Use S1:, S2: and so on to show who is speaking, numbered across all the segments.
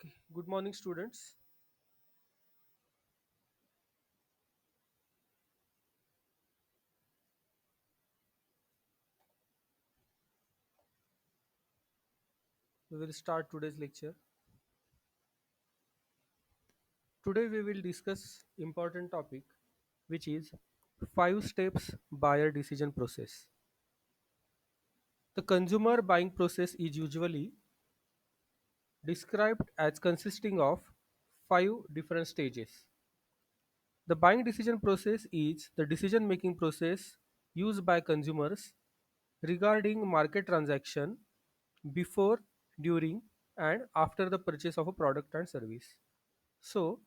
S1: Okay, good morning, students. We will start today's lecture. Today, we will discuss important topic, which is five steps buyer decision process. The consumer buying process is usually described as consisting of five different stages. The buying decision process is the decision making process used by consumers regarding market transaction before, during, and after the purchase of a product and service. So,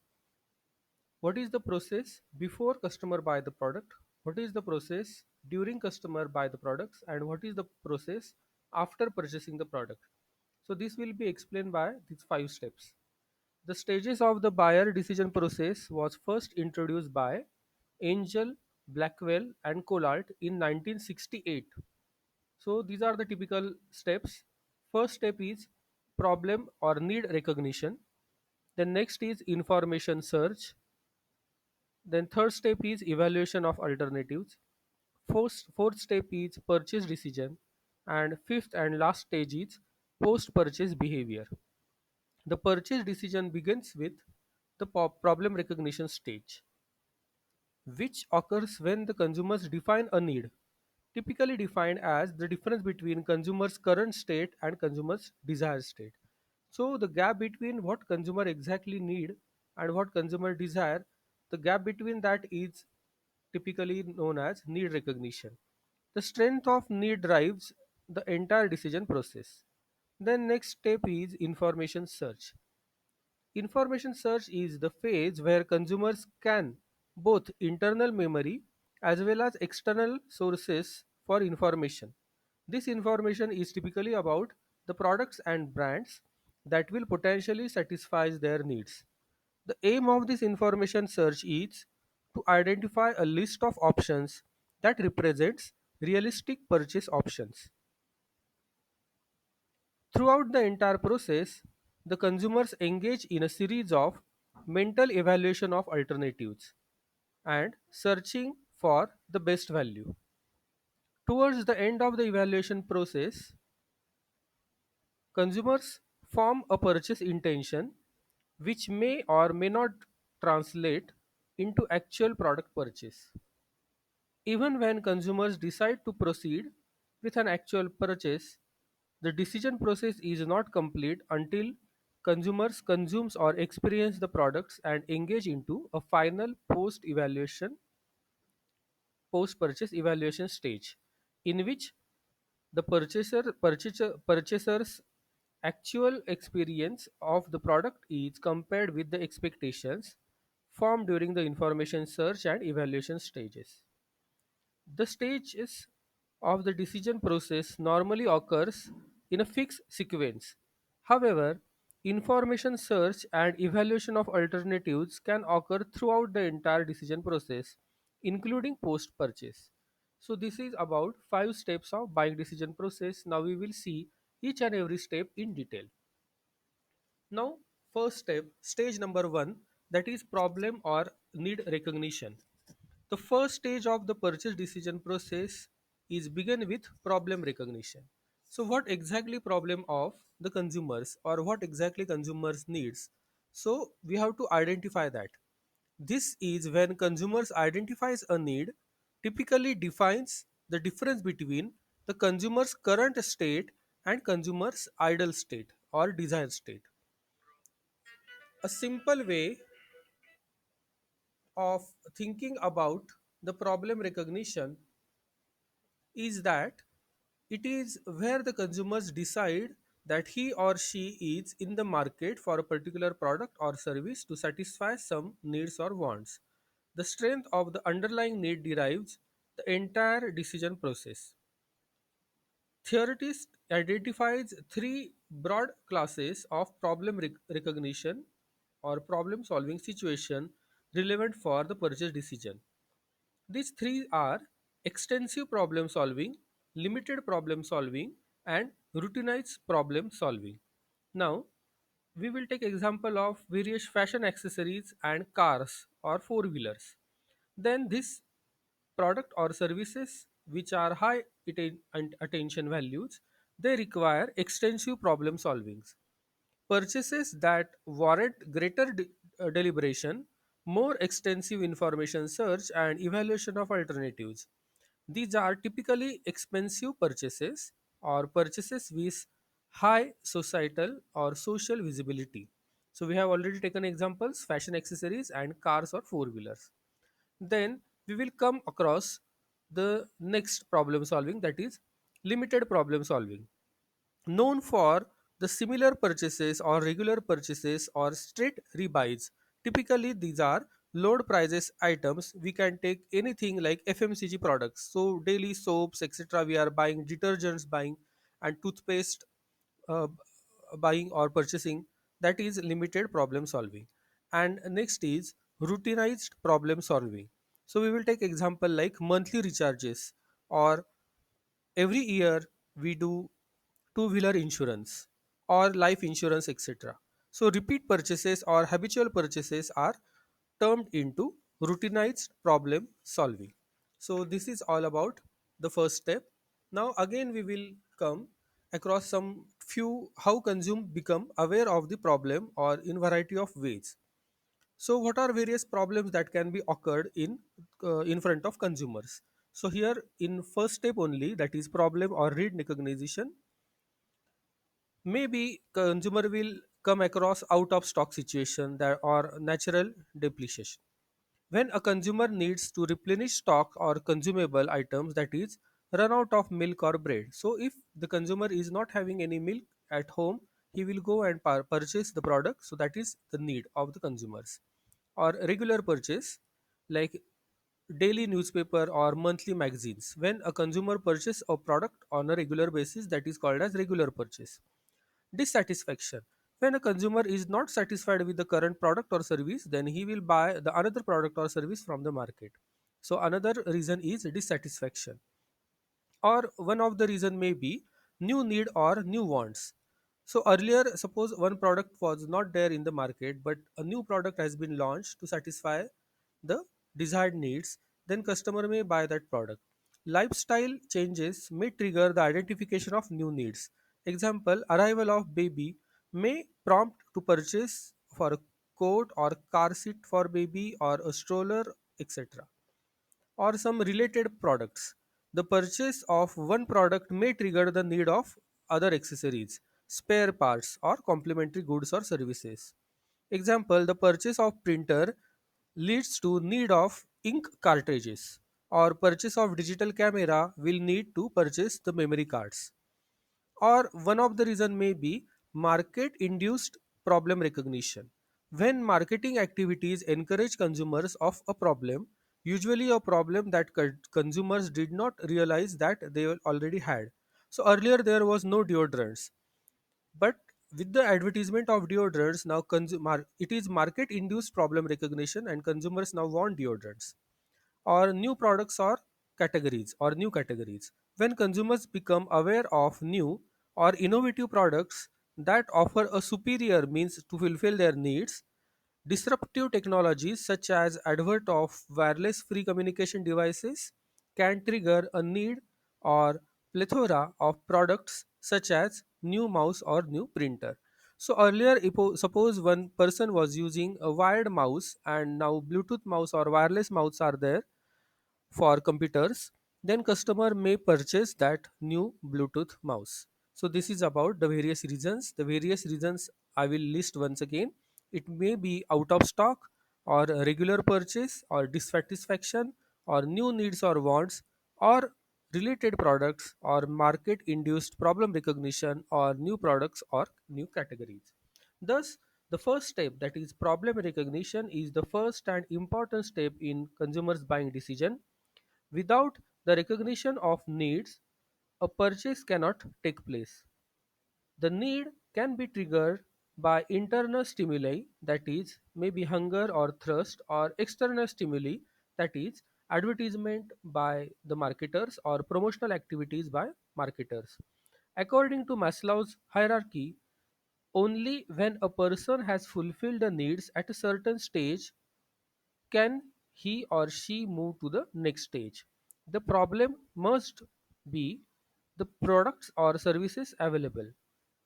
S1: what is the process before customer buy the product? What is the process during customer buy the products? And what is the process after purchasing the product? So, this will be explained by these five steps. The stages of the buyer decision process was first introduced by Angel, Blackwell, and Collard in 1968. So these are the typical steps. First step is problem or need recognition. Then next is information search. Then third step is evaluation of alternatives. Fourth step is purchase decision. And fifth and last stage is post purchase behavior. The purchase decision begins with the problem recognition stage, which occurs when the consumers define a need, typically defined as the difference between consumer's current state and consumer's desired state. So the gap between what consumer exactly need and what consumer desire, the gap between that is typically known as need recognition. The strength of need drives the entire decision process. Then next step is information search. Information search is the phase where consumers scan both internal memory as well as external sources for information. This information is typically about the products and brands that will potentially satisfy their needs. The aim of this information search is to identify a list of options that represents realistic purchase options. Throughout the entire process, the consumers engage in a series of mental evaluation of alternatives and searching for the best value. Towards the end of the evaluation process, consumers form a purchase intention which may or may not translate into actual product purchase. Even when consumers decide to proceed with an actual purchase, the decision process is not complete until consumers consumes or experience the products and engage into a final post purchase evaluation stage, in which the purchaser's actual experience of the product is compared with the expectations formed during the information search and evaluation stages. The stages of the decision process normally occurs in a fixed sequence. However, information search and evaluation of alternatives can occur throughout the entire decision process, including post purchase. So this is about five steps of buying decision process. Now we will see each and every step in detail. Now, first step, stage number one, that is problem or need recognition. The first stage of the purchase decision process is begin with problem recognition. So what exactly problem of the consumers or what exactly consumers needs? So we have to identify that. This is when consumers identifies a need, typically defines the difference between the consumer's current state and consumer's ideal state or desired state. A simple way of thinking about the problem recognition is that it is where the consumers decide that he or she is in the market for a particular product or service to satisfy some needs or wants. The strength of the underlying need derives the entire decision process. Theorist identifies three broad classes of problem recognition or problem solving situation relevant for the purchase decision. These three are extensive problem solving, limited problem solving, and routinized problem solving. Now, we will take example of various fashion accessories and cars or four wheelers. Then this product or services which are high and attention values, they require extensive problem solvings. Purchases that warrant greater deliberation, more extensive information search and evaluation of alternatives. These are typically expensive purchases or purchases with high societal or social visibility. So we have already taken examples fashion accessories and cars or four wheelers. Then we will come across the next problem solving, that is limited problem solving, known for the similar purchases or regular purchases or straight rebuys. Typically, these are load prices items. We can take anything like FMCG products, so daily soaps, etc. We are buying detergents, buying and toothpaste, uh, buying or purchasing. That is limited problem solving. And next is routinized problem solving. So we will take example like monthly recharges, or every year we do two-wheeler insurance or life insurance, etc. So repeat purchases or habitual purchases are termed into routinized problem solving. So this is all about the first step. Now again we will come across some few how consume become aware of the problem or in variety of ways. So what are various problems that can be occurred in front of consumers? So here in first step only, that is problem or read recognition, maybe consumer will come across out of stock situation that or natural depletion. When a consumer needs to replenish stock or consumable items, that is run out of milk or bread. So if the consumer is not having any milk at home, he will go and purchase the product. So that is the need of the consumers. Or regular purchase, like daily newspaper or monthly magazines. When a consumer purchase a product on a regular basis, that is called as regular purchase. Dissatisfaction, when a consumer is not satisfied with the current product or service, then he will buy the another product or service from the market. So another reason is dissatisfaction. Or one of the reason may be new need or new wants. So earlier, suppose one product was not there in the market, but a new product has been launched to satisfy the desired needs, then customer may buy that product. Lifestyle changes may trigger the identification of new needs. Example, arrival of baby may prompt to purchase for a coat or car seat for baby or a stroller, etc. Or some related products. The purchase of one product may trigger the need of other accessories, spare parts, or complementary goods or services. Example, the purchase of printer leads to need of ink cartridges, or purchase of digital camera will need to purchase the memory cards. Or one of the reason may be market induced problem recognition. When marketing activities encourage consumers of a problem, usually a problem that consumers did not realize that they already had. So earlier there was no deodorants, but with the advertisement of deodorants, now it is market induced problem recognition and consumers now want deodorants. Or new products or categories or new categories. When consumers become aware of new or innovative products that offer a superior means to fulfill their needs, disruptive technologies such as advert of wireless free communication devices can trigger a need or plethora of products such as new mouse or new printer. So earlier, suppose one person was using a wired mouse and now Bluetooth mouse or wireless mouse are there for computers, then customer may purchase that new Bluetooth mouse. So this is about the various reasons. The various reasons I will list once again. It may be out of stock, or a regular purchase, or dissatisfaction, or new needs or wants, or related products, or market induced problem recognition, or new products or new categories. Thus, the first step, that is problem recognition, is the first and important step in consumers buying decision. Without the recognition of needs, a purchase cannot take place. The need can be triggered by internal stimuli, that is, maybe hunger or thirst, or external stimuli, that is, advertisement by the marketers or promotional activities by marketers. According to Maslow's hierarchy, Only when a person has fulfilled the needs at a certain stage can he or she move to the next stage. The problem must be the products or services available.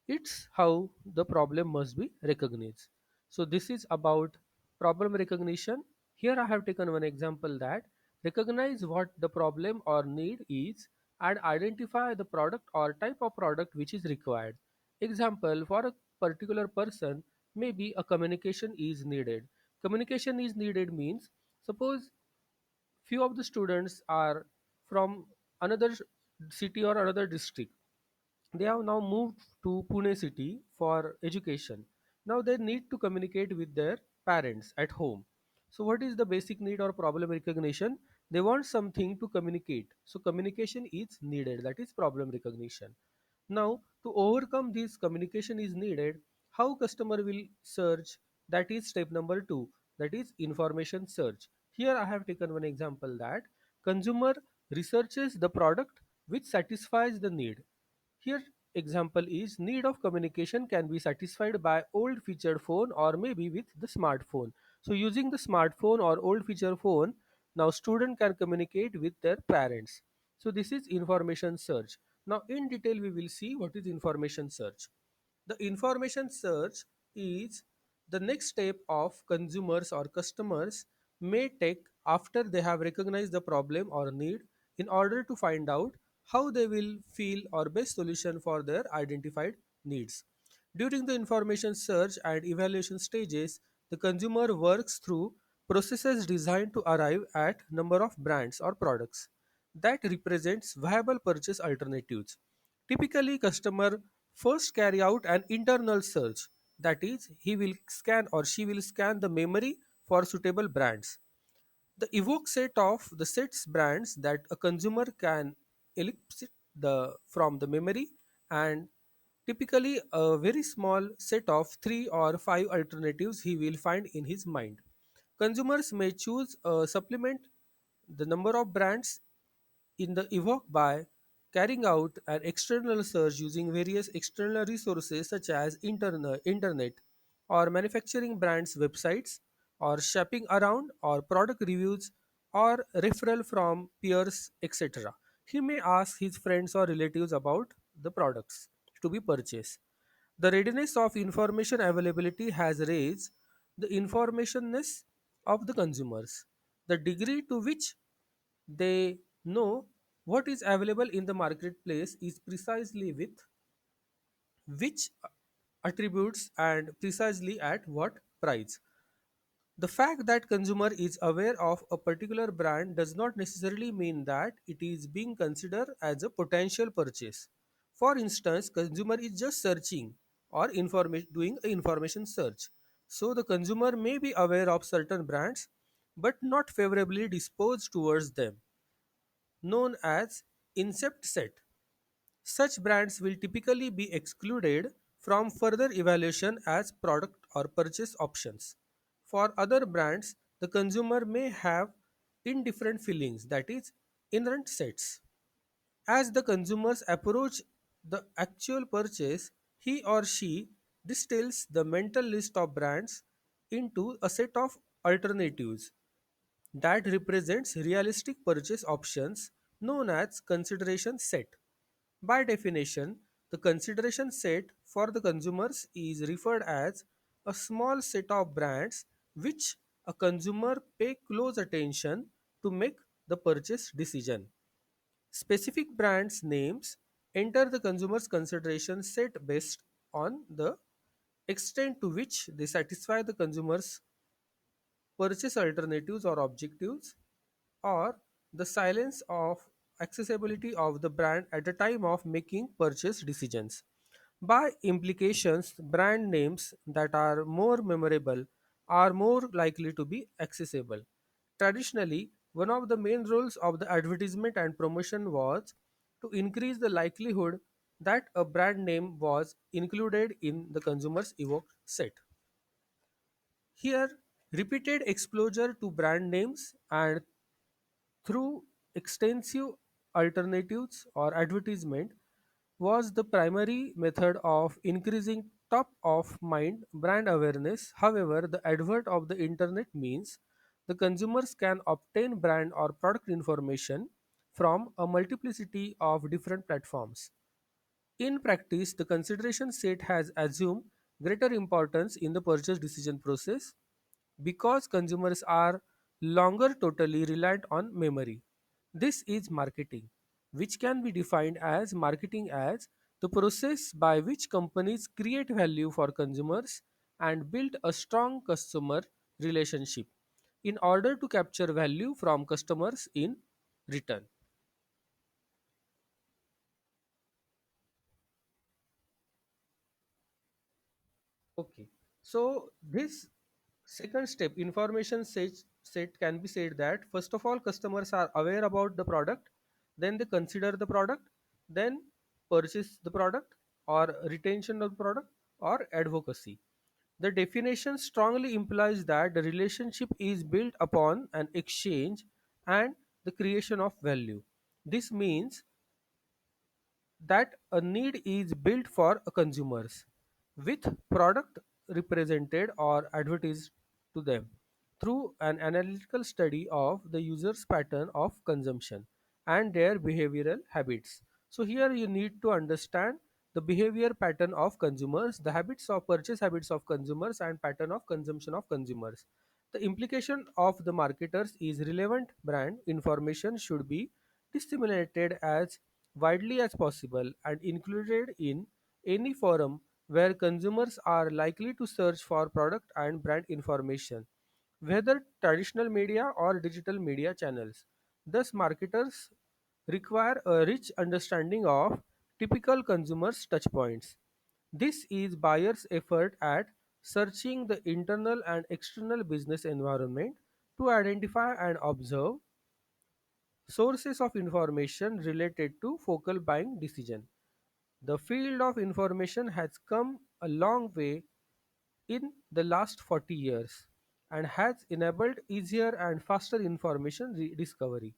S1: It's how the problem must be recognized. So this is about problem recognition. Here I have taken one example that recognize what the problem or need is and identify the product or type of product which is required. Example, for a particular person, maybe a communication is needed. Communication is needed means, suppose few of the students are from another city or another district. They have now moved to Pune city for education. Now they need to communicate with their parents at home. So what is the basic need or problem recognition? They want something to communicate. So communication is needed. That is problem recognition. Now to overcome this communication is needed, how customer will search? That is step number 2. That is information search. Here I have taken one example that consumer researches the product which satisfies the need. Here example is need of communication can be satisfied by old featured phone or maybe with the smartphone. So using the smartphone or old feature phone, now student can communicate with their parents. So this is information search. Now in detail we will see what is information search. The information search is the next step of consumers or customers may take after they have recognized the problem or need in order to find out how they will feel or best solution for their identified needs. During the information search and evaluation stages, the consumer works through processes designed to arrive at number of brands or products that represents viable purchase alternatives. Typically, customer first carry out an internal search. That is, he will scan or she will scan the memory for suitable brands. The evoke set of the sets brands that a consumer can elicit from the memory, and typically a very small set of 3 or 5 alternatives he will find in his mind. Consumers may choose a supplement the number of brands in the evoke by carrying out an external search using various external resources such as internet or manufacturing brands websites or shopping around or product reviews or referral from peers, etc. He may ask his friends or relatives about the products to be purchased. The readiness of information availability has raised the informationness of the consumers. The degree to which they know what is available in the marketplace is precisely with which attributes and precisely at what price. The fact that consumer is aware of a particular brand does not necessarily mean that it is being considered as a potential purchase. For instance, consumer is just searching or information doing an information search. So the consumer may be aware of certain brands but not favorably disposed towards them, known as incept set. Such brands will typically be excluded from further evaluation as product or purchase options. For other brands, the consumer may have indifferent feelings, that is, inherent sets. As the consumers approach the actual purchase, he or she distills the mental list of brands into a set of alternatives that represents realistic purchase options known as consideration set. By definition, the consideration set for the consumers is referred as a small set of brands which a consumer pay close attention to make the purchase decision. Specific brands names enter the consumer's consideration set based on the extent to which they satisfy the consumer's purchase alternatives or objectives, or the silence of accessibility of the brand at the time of making purchase decisions. By implications, brand names that are more memorable are more likely to be accessible. Traditionally, one of the main roles of the advertisement and promotion was to increase the likelihood that a brand name was included in the consumer's evoked set. Here, repeated exposure to brand names and through extensive alternatives or advertisement was the primary method of increasing top of mind brand awareness. However, the advert of the internet means the consumers can obtain brand or product information from a multiplicity of different platforms. In practice, the consideration set has assumed greater importance in the purchase decision process because consumers are longer totally reliant on memory. This is marketing, which can be defined as marketing as the process by which companies create value for consumers and build a strong customer relationship in order to capture value from customers in return. Okay. So this second step, set can be said that first of all, customers are aware about the product, then they consider the product, then purchase the product, or retention of the product, or advocacy. The definition strongly implies that the relationship is built upon an exchange and the creation of value. This means that a need is built for consumers with product represented or advertised to them through an analytical study of the user's pattern of consumption and their behavioral habits. So here you need to understand the behavior pattern of consumers, the habits of purchase habits of consumers, and pattern of consumption of consumers. The implication of the marketers is relevant brand information should be disseminated as widely as possible and included in any forum where consumers are likely to search for product and brand information, whether traditional media or digital media channels. Thus, marketers require a rich understanding of typical consumers' touchpoints. This is buyer's effort at searching the internal and external business environment to identify and observe sources of information related to focal buying decision. The field of information has come a long way in the last 40 years and has enabled easier and faster information discovery.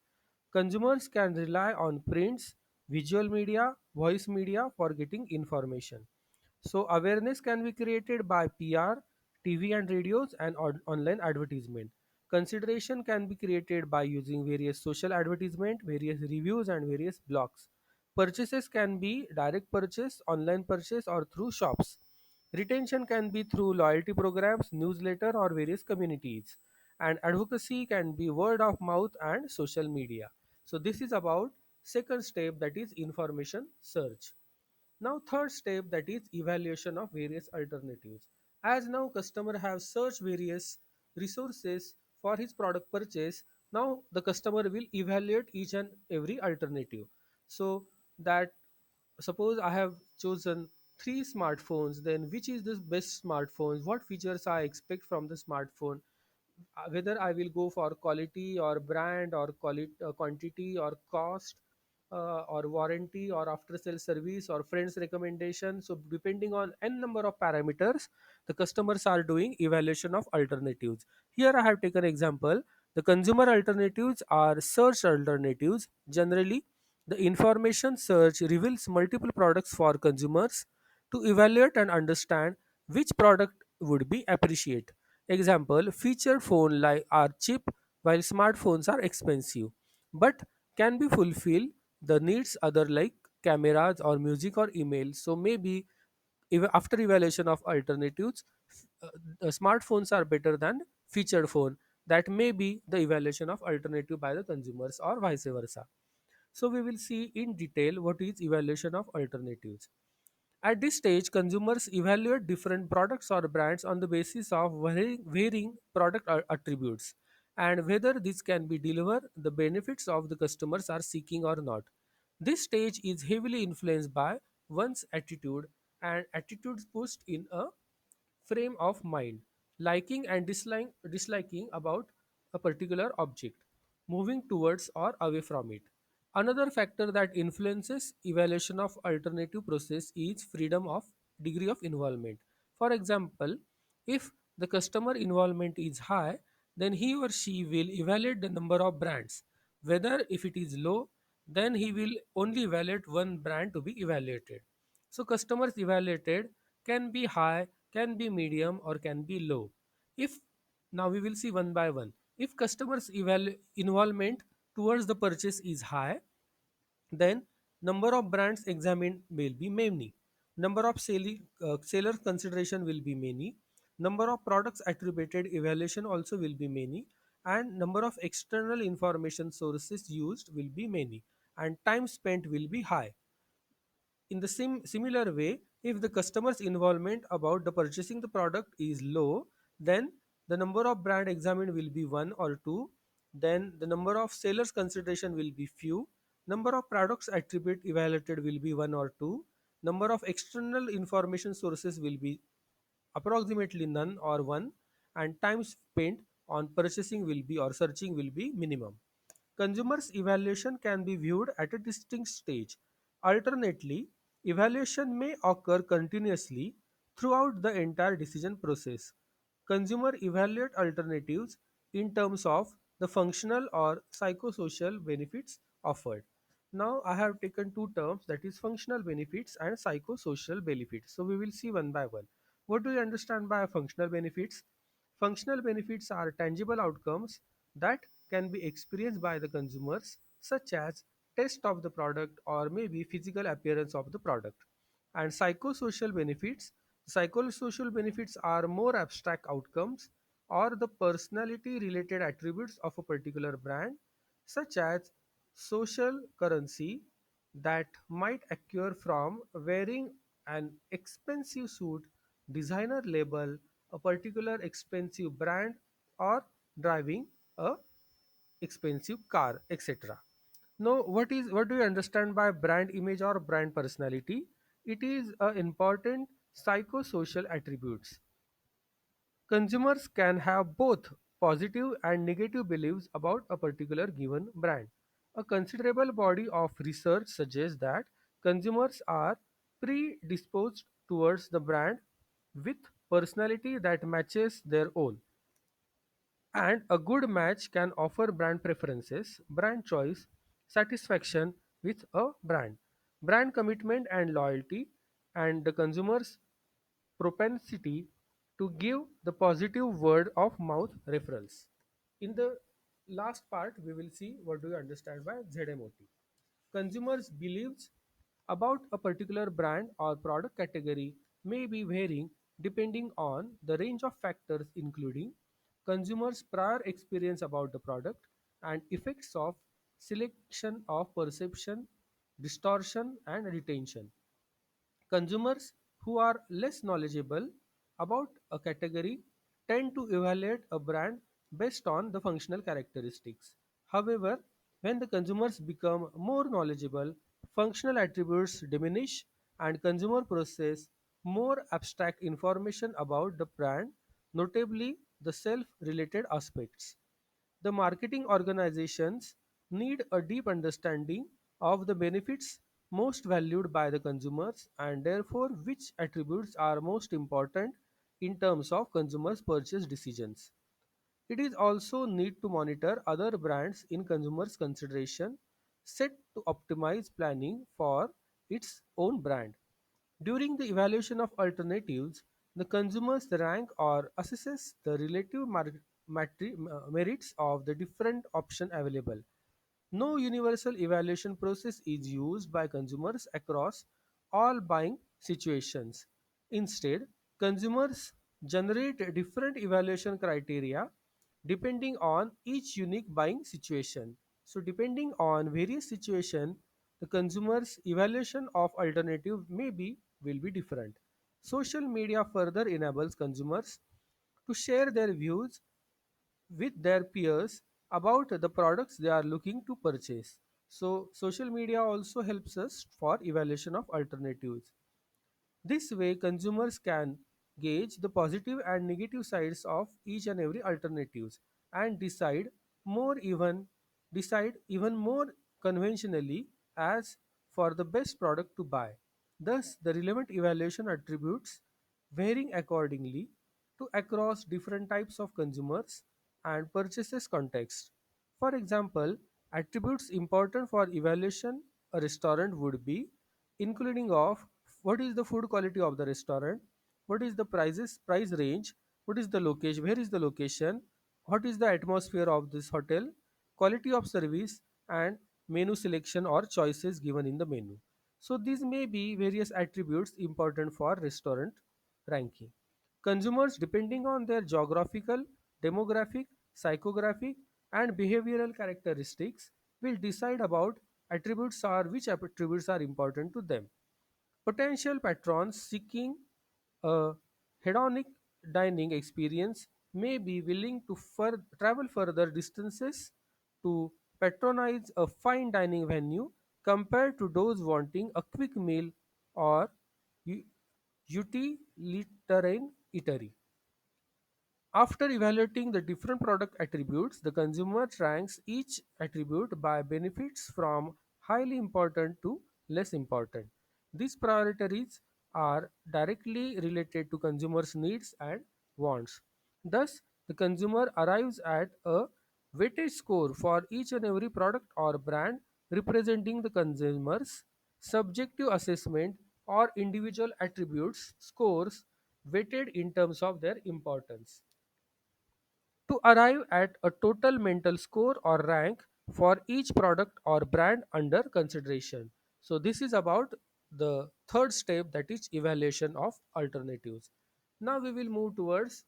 S1: Consumers can rely on prints, visual media, voice media for getting information. So, awareness can be created by PR, TV and radios, and online advertisement. Consideration can be created by using various social advertisement, various reviews, and various blogs. Purchases can be direct purchase, online purchase, or through shops. Retention can be through loyalty programs, newsletter, or various communities. And advocacy can be word of mouth and social media. So this is about second step, that is information search. Now third step, that is evaluation of various alternatives. As now customer have searched various resources for his product purchase, now the customer will evaluate each and every alternative. So that suppose I have chosen three smartphones, then which is the best smartphone, what features I expect from the smartphone, whether I will go for quality or brand or quality, quantity or cost, or warranty or after sale service or friends recommendation. So depending on n number of parameters, the customers are doing evaluation of alternatives. Here I have taken example. The consumer alternatives are search alternatives. Generally, the information search reveals multiple products for consumers to evaluate and understand which product would be appreciated. Example, feature phone like are cheap while smartphones are expensive, but can be fulfill the needs other like cameras or music or email. So maybe after evaluation of alternatives, uh, the smartphones are better than featured phone. That may be the evaluation of alternative by the consumers or vice versa. So we will see in detail what is evaluation of alternatives. At this stage, consumers evaluate different products or brands on the basis of varying product attributes and whether this can be deliver the benefits of the customers are seeking or not. This stage is heavily influenced by one's attitude, and attitudes pushed in a frame of mind, liking and disliking about a particular object, moving towards or away from it. Another factor that influences evaluation of alternative process is freedom of degree of involvement. For example, if the customer involvement is high, then he or she will evaluate the number of brands. Whether if it is low, then he will only evaluate one brand to be evaluated. So customers evaluated can be high, can be medium, or can be low. If Now we will see one by one. If customers involvement towards the purchase is high, then number of brands examined will be many. Number of seller consideration will be many. Number of products attributed evaluation also will be many. And number of external information sources used will be many. And time spent will be high. In the similar way, if the customer's involvement about the purchasing the product is low, then the number of brand examined will be one or two. Then the number of sellers consideration will be few. Number of products attribute evaluated will be one or two. Number of external information sources will be approximately none or one, and time spent on purchasing will be or searching will be minimum. Consumers' evaluation can be viewed at a distinct stage. Alternately, evaluation may occur continuously throughout the entire decision process. Consumer evaluate alternatives in terms of the functional or psychosocial benefits offered. Now I have taken two terms, that is functional benefits and psychosocial benefits. So we will see one by one. What do you understand by functional benefits? Functional benefits are tangible outcomes that can be experienced by the consumers, such as taste of the product or maybe physical appearance of the product. And psychosocial benefits are more abstract outcomes or the personality related attributes of a particular brand, such as social currency that might occur from wearing an expensive suit, designer label, a particular expensive brand, or driving a expensive car, etc. Now, what do you understand by brand image or brand personality? It is a important psychosocial attributes. Consumers can have both positive and negative beliefs about a particular given brand. A considerable body of research suggests that consumers are predisposed towards the brand with personality that matches their own. And a good match can offer brand preferences, brand choice, satisfaction with a brand commitment and loyalty, and the consumer's propensity to give the positive word of mouth referrals. In the last part, we will see what do you understand by ZMOT. Consumers' beliefs about a particular brand or product category may be varying depending on the range of factors including consumers' prior experience about the product and effects of selection of perception, distortion, and retention. Consumers who are less knowledgeable about a category tend to evaluate a brand based on the functional characteristics. However, when the consumers become more knowledgeable, functional attributes diminish and consumer process more abstract information about the brand, notably the self-related aspects. The marketing organizations need a deep understanding of the benefits most valued by the consumers and therefore which attributes are most important in terms of consumers' purchase decisions. It is also need to monitor other brands in consumers' consideration set to optimize planning for its own brand. During the evaluation of alternatives, the consumers rank or assesses the relative merits of the different options available. No universal evaluation process is used by consumers across all buying situations. Instead, consumers generate different evaluation criteria depending on each unique buying situation. So, depending on various situations, the consumer's evaluation of alternative will be different. Social media further enables consumers to share their views with their peers about the products they are looking to purchase. So, social media also helps us for evaluation of alternatives. This way, consumers can gauge the positive and negative sides of each and every alternatives and more even decide even more conventionally as for the best product to buy. Thus, the relevant evaluation attributes varying accordingly to across different types of consumers and purchases context. For example, attributes important for evaluation a restaurant would be including of what is the food quality of the restaurant, what is the price range, what is the location, where is the location, what is the atmosphere of this hotel, quality of service, and menu selection or choices given in the menu. So these may be various attributes important for restaurant ranking. Consumers, depending on their geographical, demographic, psychographic, and behavioral characteristics, will decide about attributes or which attributes are important to them. Potential patrons seeking a hedonic dining experience may be willing to travel further distances to patronize a fine dining venue compared to those wanting a quick meal or u- utilitarian eatery. After evaluating the different product attributes, the consumer ranks each attribute by benefits from highly important to less important. These priorities are directly related to consumers' needs and wants. Thus, the consumer arrives at a weightage score for each and every product or brand representing the consumer's subjective assessment or individual attributes scores weighted in terms of their importance to arrive at a total mental score or rank for each product or brand under consideration. So, this is about the third step, that is evaluation of alternatives. Now, we will move towards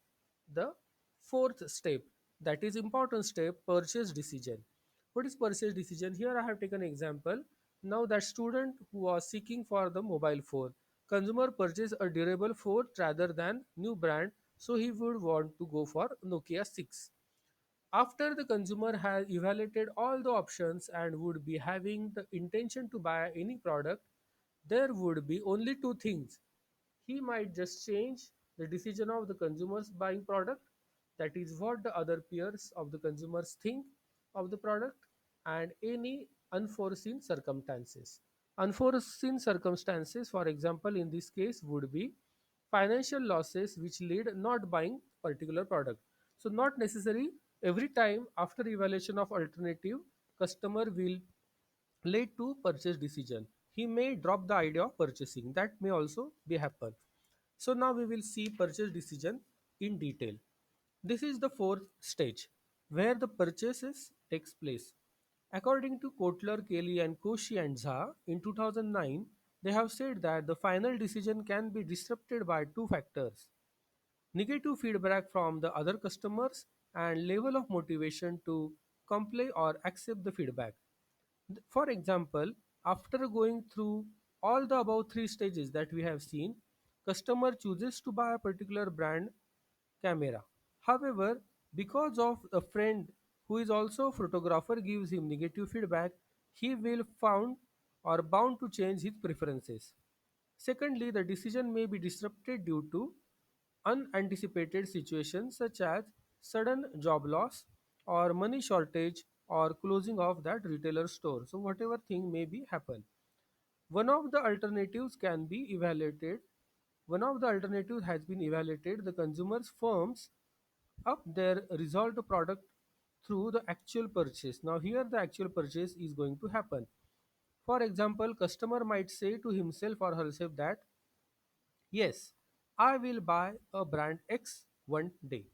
S1: the fourth step, that is important step, purchase decision. What is purchase decision? Here I have taken example. Now that student who was seeking for the mobile phone, consumer purchase a durable phone rather than new brand, so he would want to go for Nokia 6. After the consumer has evaluated all the options and would be having the intention to buy any product, there would be only two things. He might just change the decision of the consumers buying product, that is what the other peers of the consumers think of the product, and any unforeseen circumstances. Unforeseen circumstances, for example, in this case would be financial losses which lead not buying particular product. So not necessary every time after evaluation of alternative, customer will late to purchase decision. He may drop the idea of purchasing. That may also be happen. So now we will see purchase decision in detail. This is the fourth stage where the purchases takes place. According to Kotler, Kelly and Koshi and Zha in 2009, they have said that the final decision can be disrupted by two factors: negative feedback from the other customers and level of motivation to comply or accept the feedback. For example, after going through all the above three stages that we have seen, customer chooses to buy a particular brand camera. However, because of a friend who is also a photographer gives him negative feedback, he will found or bound to change his preferences. Secondly, the decision may be disrupted due to unanticipated situations such as sudden job loss or money shortage or closing of that retailer store. So whatever thing may be happen. One of the alternatives can be evaluated. One of the alternatives has been evaluated. The consumers firms up their result product through the actual purchase. Now here the actual purchase is going to happen. For example, customer might say to himself or herself that yes, I will buy a brand X one day.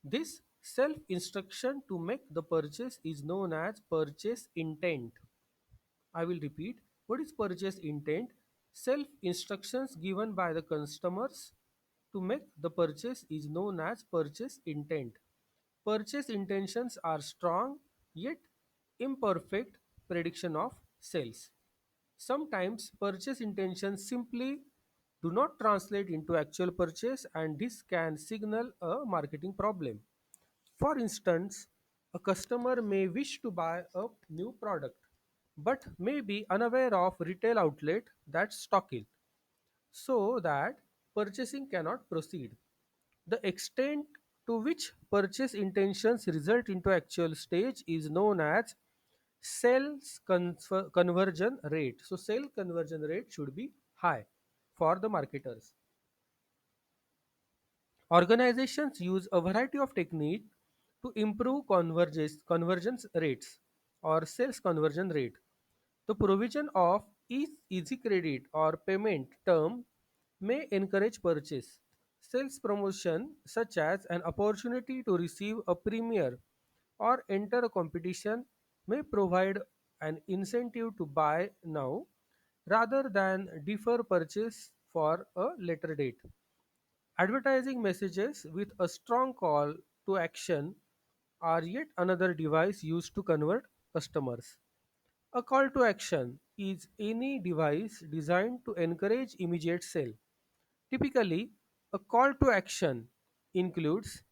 S1: This self instruction to make the purchase is known as purchase intent. I will repeat, what is purchase intent? Self instructions given by the customers to make the purchase is known as purchase intent. Purchase intentions are strong yet imperfect prediction of sales. Sometimes purchase intentions simply do not translate into actual purchase, and this can signal a marketing problem. For instance, a customer may wish to buy a new product but may be unaware of retail outlet that stock it, so that purchasing cannot proceed. The extent to which purchase intentions result into actual stage is known as conversion rate. So sale conversion rate should be high for the marketers. Organizations use a variety of techniques to improve convergence rates or sales conversion rate. The provision of easy credit or payment term may encourage purchase. Sales promotion, such as an opportunity to receive a premier or enter a competition, may provide an incentive to buy now rather than defer purchase for a later date. Advertising messages with a strong call to action are yet another device used to convert customers. A call to action is any device designed to encourage immediate sale. Typically, a call to action includes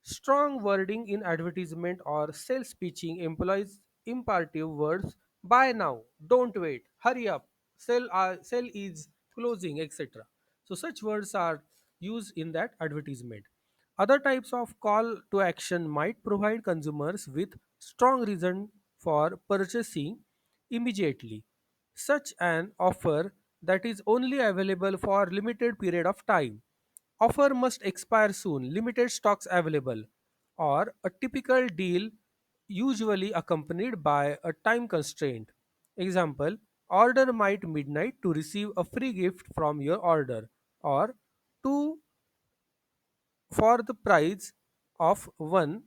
S1: strong wording in advertisement or sales pitching employs imperative words: buy now, don't wait, hurry up, sell is closing, etc. So such words are used in that advertisement. Other types of call to action might provide consumers with strong reason for purchasing immediately, such an offer that is only available for limited period of time. Offer must expire soon, limited stocks available, or a typical deal usually accompanied by a time constraint. Example: order might midnight to receive a free gift from your order, or two for the price of one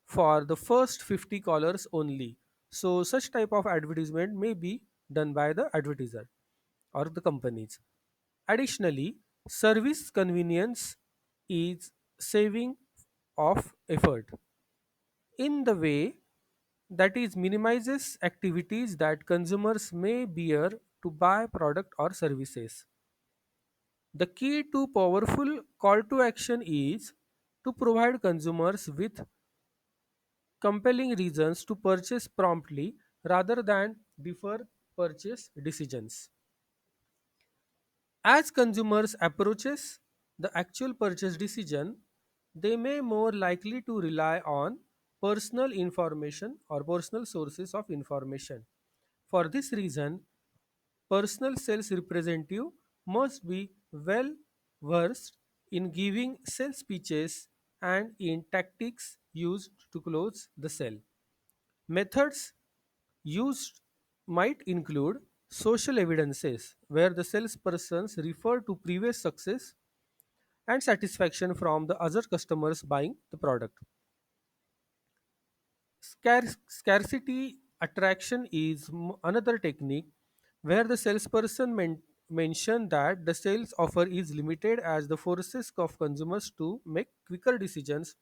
S1: for the first 50 callers only. So such type of advertisement may be done by the advertiser or the companies. Additionally, service convenience is saving of effort in the way that is minimizes activities that consumers may bear to buy product or services. The key to powerful call to action is to provide consumers with compelling reasons to purchase promptly rather than defer purchase decisions. As consumers approaches the actual purchase decision, they may more likely to rely on personal information or personal sources of information. For this reason, personal sales representative must be well versed in giving sales pitches and in tactics used to close the sale. Methods used might include social evidences, where the salespersons refer to previous success and satisfaction from the other customers buying the product. Scarcity attraction is another technique where the salesperson mention that the sales offer is limited as the forces of consumers to make quicker decisions,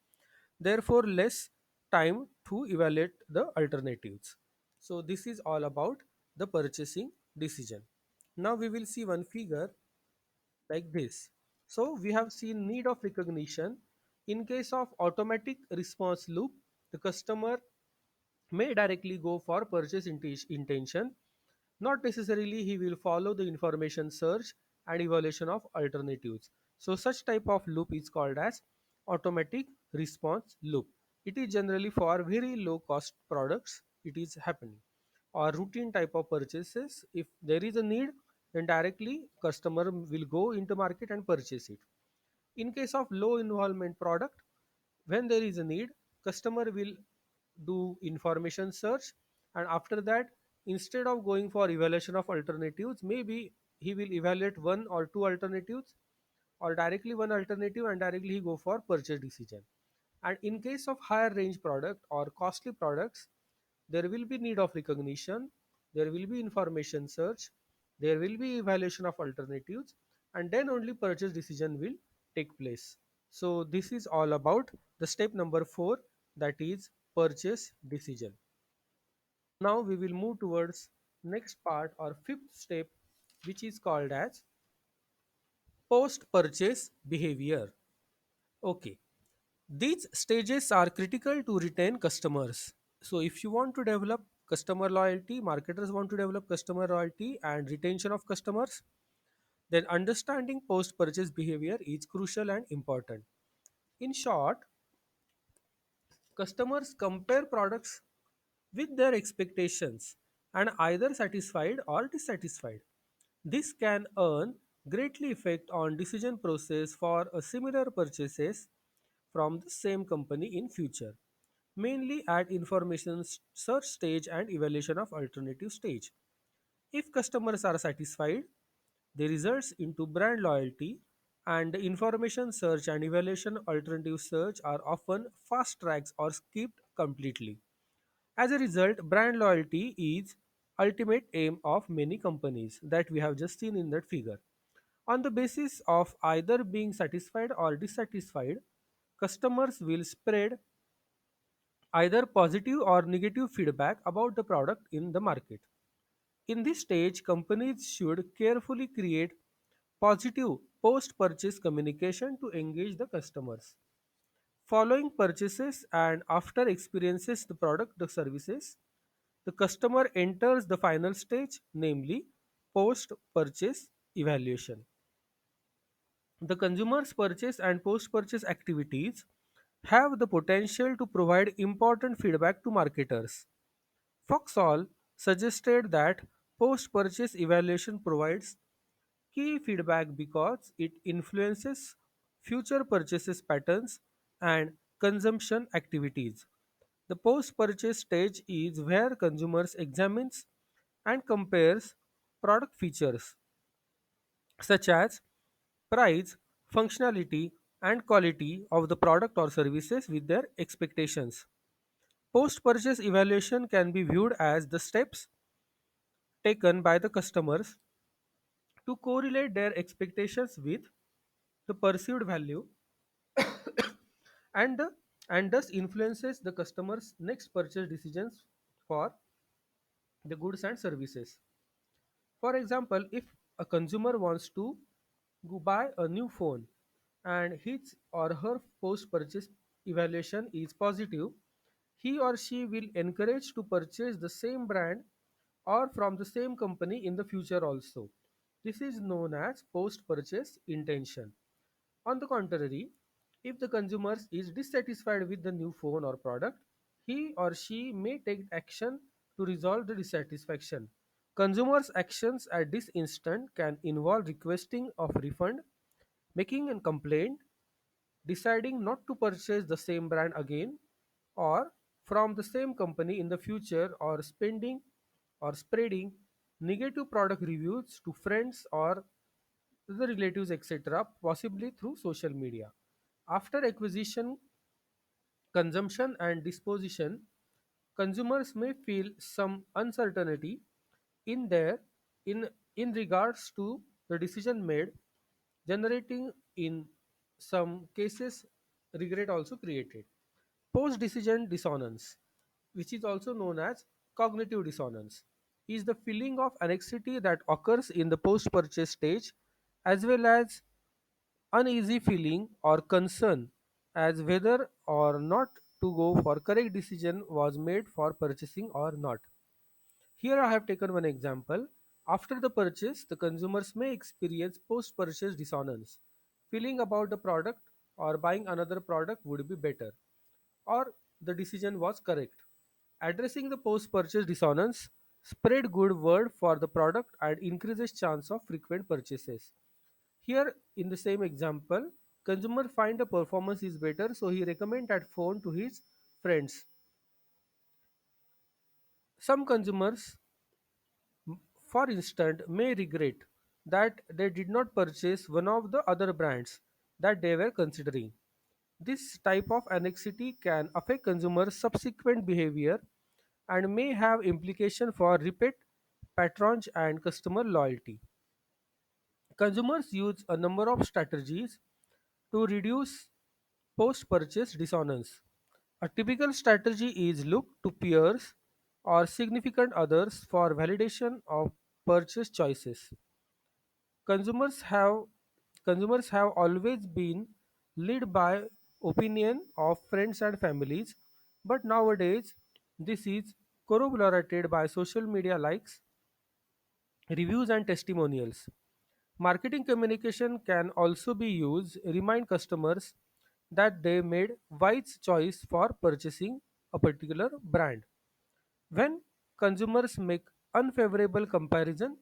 S1: therefore less time to evaluate the alternatives. So this is all about the purchasing decision. Now we will see one figure like this. So we have seen need of recognition. In case of automatic response loop, the customer may directly go for purchase intention. Not necessarily he will follow the information search and evaluation of alternatives. So such type of loop is called as automatic response loop. It is generally for very low cost products it is happening, or routine type of purchases. If there is a need, then directly customer will go into market and purchase it. In case of low involvement product, when there is a need, customer will do information search, and after that, instead of going for evaluation of alternatives, maybe he will evaluate one or two alternatives, or directly one alternative and directly he go for purchase decision. And in case of higher range product or costly products, there will be need of recognition, there will be information search, there will be evaluation of alternatives, and then only purchase decision will take place. So this is all about the step number 4, that is purchase decision. Now we will move towards next part or fifth step, which is called as post purchase behavior. Okay, these stages are critical to retain customers. So if you want to develop customer loyalty, marketers want to develop customer loyalty and retention of customers, then understanding post purchase behavior is crucial and important. In short, customers compare products with their expectations and either satisfied or dissatisfied. This can earn greatly effect on decision process for a similar purchases from the same company in future, mainly at information search stage and evaluation of alternative stage. If customers are satisfied, they results into brand loyalty, and the information search and evaluation alternative search are often fast tracks or skipped completely. As a result, brand loyalty is ultimate aim of many companies that we have just seen in that figure. On the basis of either being satisfied or dissatisfied, customers will spread either positive or negative feedback about the product in the market. In this stage, companies should carefully create positive post purchase communication to engage the customers. Following purchases and after experiences the product the services, the customer enters the final stage, namely post purchase evaluation. The consumer's purchase and post purchase activities have the potential to provide important feedback to marketers. Foxall suggested that post purchase evaluation provides key feedback because it influences future purchases patterns and consumption activities. The post purchase stage is where consumers examines and compares product features such as price, functionality, and quality of the product or services with their expectations. Post purchase evaluation can be viewed as the steps taken by the customers to correlate their expectations with the perceived value and thus influences the customer's next purchase decisions for the goods and services. For example, if a consumer wants to go buy a new phone and his or her post purchase evaluation is positive, he or she will encourage to purchase the same brand or from the same company in the future also. This is known as post purchase intention. On the contrary, if the consumer is dissatisfied with the new phone or product, he or she may take action to resolve the dissatisfaction. Consumers' actions at this instant can involve requesting of refund, making a complaint, deciding not to purchase the same brand again or from the same company in the future, or spending or spreading negative product reviews to friends or the relatives, etc., possibly through social media. After acquisition, consumption, and disposition, consumers may feel some uncertainty in their in in regards to the decision made, generating in some cases regret also created. Post decision dissonance, which is also known as cognitive dissonance, is the feeling of anxiety that occurs in the post purchase stage, as well as uneasy feeling or concern as whether or not to go for correct decision was made for purchasing or not. Here I have taken one example. After the purchase, the consumers may experience post purchase dissonance, feeling about the product or buying another product would be better, or the decision was correct. Addressing the post purchase dissonance, spread good word for the product and increases chance of frequent purchases. Here in the same example, consumer find the performance is better, so he recommend that phone to his friends. Some consumers, for instance, may regret that they did not purchase one of the other brands that they were considering. This type of anxiety can affect consumers' subsequent behavior and may have implication for repeat patronage and customer loyalty. Consumers use a number of strategies to reduce post purchase dissonance. A typical strategy is look to peers or significant others for validation of purchase choices. Consumers have consumers have always been led by opinion of friends and families, but nowadays this is corroborated by social media likes, reviews and testimonials. Marketing communication can also be used remind customers that they made wise choice for purchasing a particular brand. When consumers make unfavorable comparison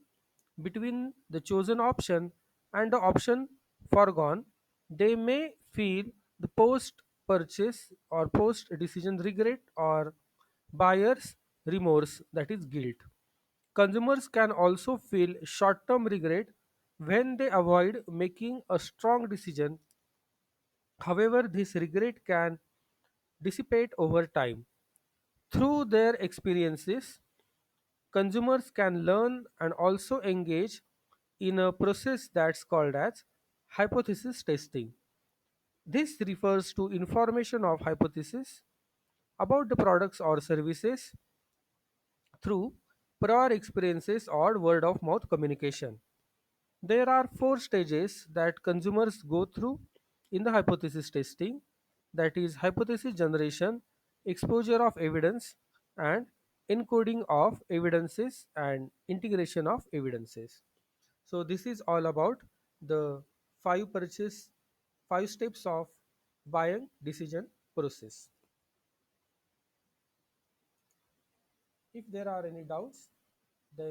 S1: between the chosen option and the option foregone, they may feel the post purchase or post decision regret or buyer's remorse, that is guilt. Consumers can also feel short term regret when they avoid making a strong decision. However, this regret can dissipate over time. Through their experiences, consumers can learn and also engage in a process that's called as hypothesis testing. This refers to information of hypothesis about the products or services through prior experiences or word of mouth communication. There are four stages that consumers go through in the hypothesis testing, that is, hypothesis generation, exposure of evidence, and encoding of evidences and integration of evidences. So, this is all about the five purchase, five steps of buying decision process. If there are any doubts,